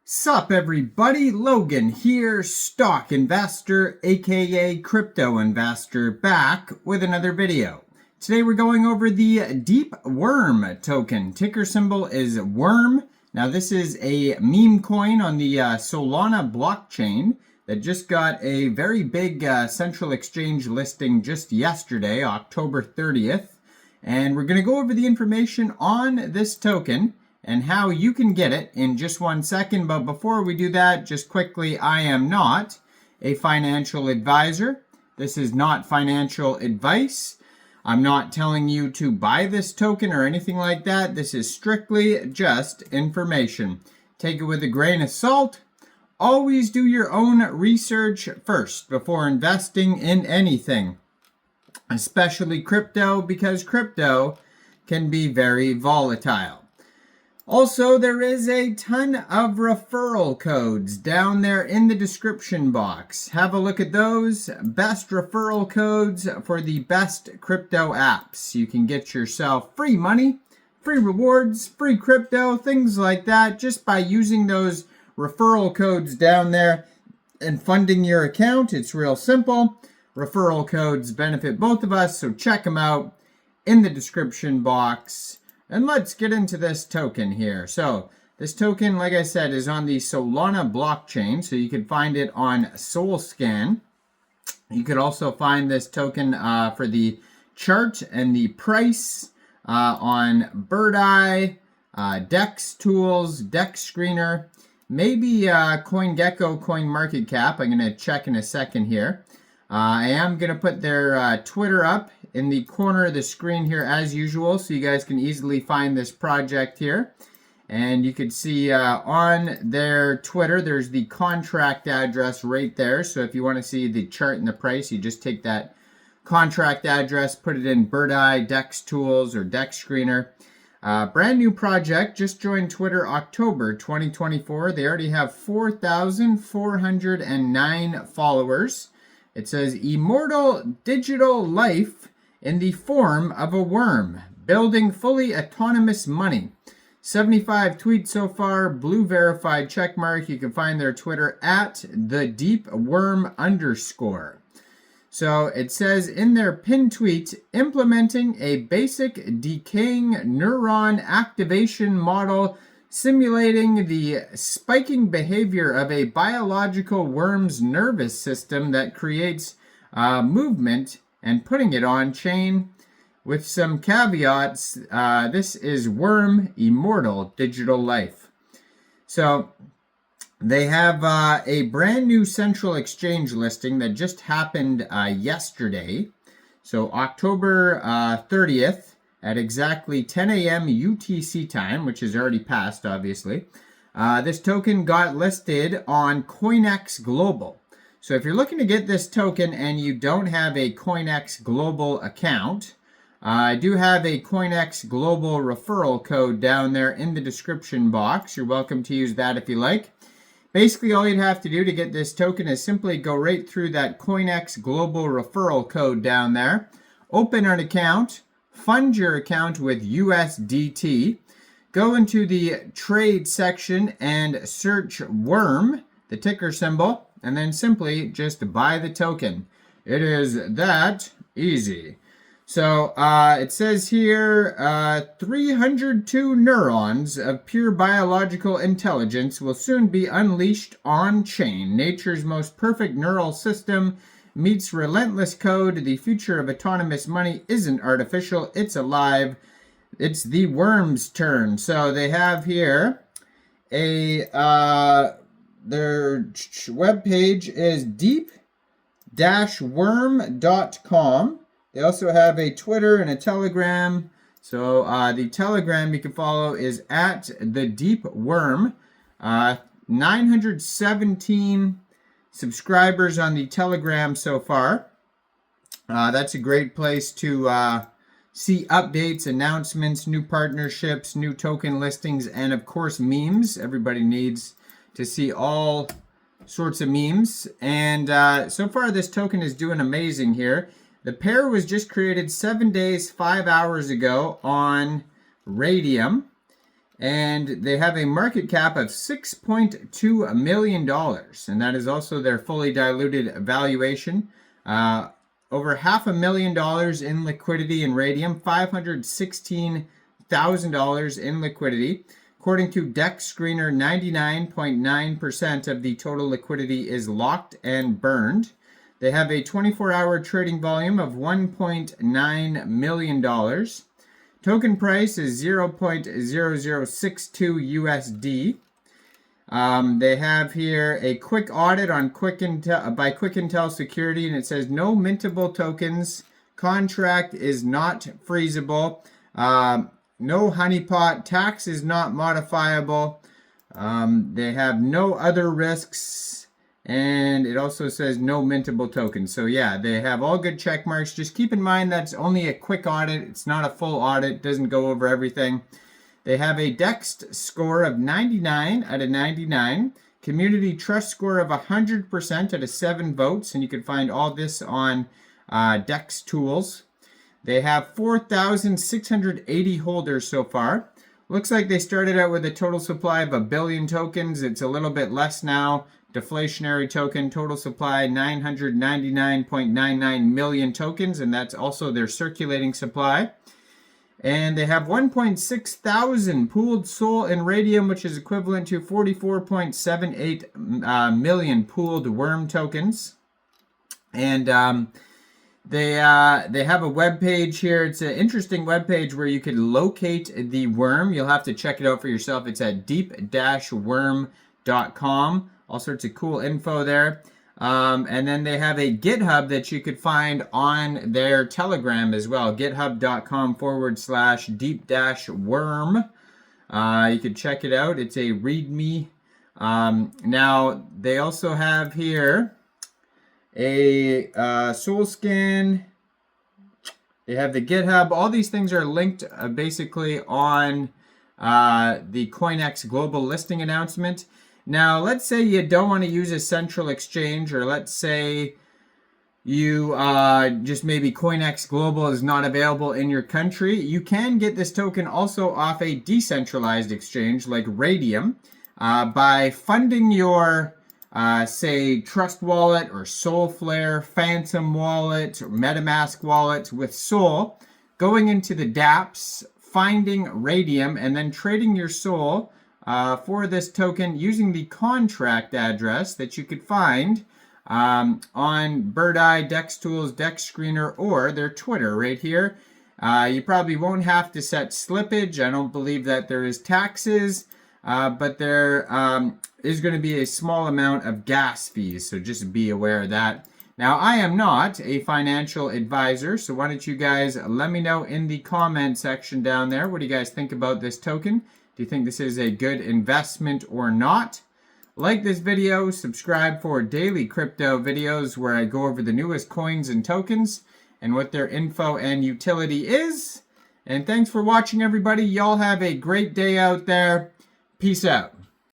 Sup everybody, Logan here, stock investor aka crypto investor, back with another video. Today we're going over the Deep Worm token. Ticker symbol is WORM. Now this is a meme coin on the Solana blockchain that just got a very big central exchange listing just yesterday, October 30th. And we're going to go over the information on this token and how you can get it in just 1 second. But before we do that, just quickly, I am not a financial advisor. This is not financial advice. I'm not telling you to buy this token or anything like that. This is strictly just information. Take it with a grain of salt. Always do your own research first before investing in anything, especially crypto, because crypto can be very volatile. Also, there is a ton of referral codes down there in the description box. Have a look at those. Best referral codes for the best crypto apps. You can get yourself free money, free rewards, free crypto, things like that, just by using those referral codes down there and funding your account. It's real simple. Referral codes benefit both of us, so check them out in the description box. And let's get into this token here. So this token, like I said, is on the Solana blockchain. So you can find it on Solscan. You could also find this token for the chart and the price on Birdeye, Dex Tools, Dex Screener, maybe CoinGecko, CoinMarketCap. I'm going to check in a second here. I am going to put their Twitter up in the corner of the screen here as usual, so you guys can easily find this project here. And you can see on their Twitter, there's the contract address right there. So if you want to see the chart and the price, you just take that contract address, put it in Birdeye, Dex Tools, or Dex Screener. Brand new project, just joined Twitter October 2024. They already have 4,409 followers. It says immortal digital life in the form of a worm, building fully autonomous money. 75 tweets so far, blue verified checkmark. You can find their Twitter at @thedeepworm_. So it says in their pinned tweet, implementing a basic decaying neuron activation model simulating the spiking behavior of a biological worm's nervous system that creates movement, and putting it on chain with some caveats. This is Worm Immortal Digital Life. So they have a brand new central exchange listing that just happened yesterday. So October 30th at exactly 10 a.m. UTC time, which is already passed, obviously. This token got listed on CoinEx Global. So if you're looking to get this token and you don't have a CoinEx Global account, I do have a CoinEx Global referral code down there in the description box. You're welcome to use that if you like. Basically, all you'd have to do to get this token is simply go right through that CoinEx Global referral code down there, open an account, fund your account with USDT, go into the trade section and search WORM, the ticker symbol, and then simply just buy the token. It is that easy. So it says here, 302 neurons of pure biological intelligence will soon be unleashed on chain. Nature's most perfect neural system meets relentless code. The future of autonomous money isn't artificial, it's alive. It's the worm's turn. So they have here a their webpage is deep-worm.com. They also have a Twitter and a Telegram. So the Telegram you can follow is at the Deep Worm. 917 subscribers on the Telegram so far. That's a great place to see updates, announcements, new partnerships, new token listings, and of course memes. Everybody needs to see all sorts of memes. And so far this token is doing amazing here. The pair was just created 7 days, 5 hours ago on Raydium. And they have a market cap of $6.2 million. And that is also their fully diluted valuation. Over $500,000 in liquidity in Raydium, $516,000 in liquidity. According to Dex Screener, 99.9% of the total liquidity is locked and burned. They have a 24-hour trading volume of $1.9 million. Token price is 0.0062 USD. They have here a quick audit on by Quick-Intel Security, and it says no mintable tokens. Contract is not freezable. No honeypot. Tax is not modifiable. They have no other risks, and it also says no mintable tokens. So yeah, they have all good check marks. Just keep in mind that's only a quick audit. It's not a full audit. It doesn't go over everything. They have a DEX score of 99 out of 99. Community trust score of 100% out of 7 votes. And you can find all this on DEX Tools. They have 4,680 holders so far. Looks like they started out with a total supply of 1 billion tokens. It's a little bit less now. Deflationary token, total supply 999.99 million tokens. And that's also their circulating supply. And they have 1.6 thousand pooled SOL in Raydium, which is equivalent to 44.78 million pooled worm tokens. And they have a web page here. It's an interesting web page where you can locate the worm. You'll have to check it out for yourself. It's at deep-worm.com. All sorts of cool info there. And then they have a GitHub that you could find on their Telegram as well. github.com/deep-worm. You could check it out. It's a README. Now, they also have here a Solskin. They have the GitHub. All these things are linked basically on the CoinEx global listing announcement. Now, let's say you don't want to use a central exchange, or let's say you just maybe CoinEx Global is not available in your country. You can get this token also off a decentralized exchange like Raydium by funding your, say, Trust Wallet or Solflare, Phantom Wallet, or MetaMask Wallet with SOL, going into the dApps, finding Raydium, and then trading your SOL for this token using the contract address that you could find on Bird Eye, DEX Tools, Dex Screener, or their Twitter right here. You probably won't have to set slippage. I don't believe that there is taxes, but there is going to be a small amount of gas fees, so just be aware of that. Now, I am not a financial advisor, so why don't you guys let me know in the comment section down there. What do you guys think about this token? Do you think this is a good investment or not? Like this video, subscribe for daily crypto videos where I go over the newest coins and tokens and what their info and utility is. And thanks for watching, everybody. Y'all have a great day out there. Peace out.